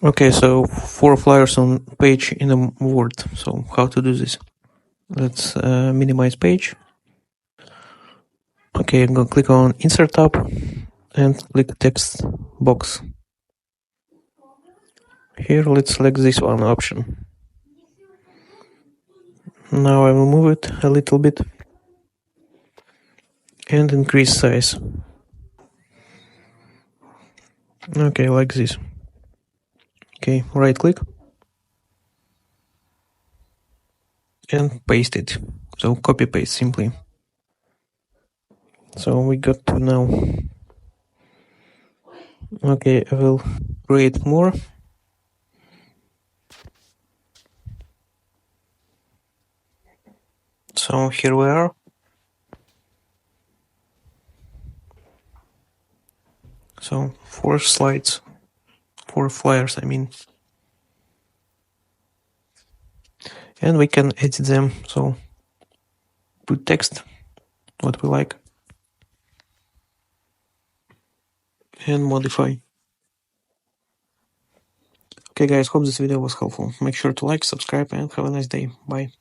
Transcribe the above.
Okay, so 4 flyers on page in a Word. So how to do this? Let's minimize page. Okay, I'm gonna click on Insert tab and click text box. Here, let's select this one option. Now I will move it a little bit and increase size. Okay, like this. Okay, right click and paste it. So copy paste simply. So we got to now. Okay, I will create more. So here we are. So 4 slides, 4 flyers, I mean. And we can edit them. So put text, what we like, and modify. Okay guys, hope this video was helpful. Make sure to like, subscribe, and have a nice day. Bye.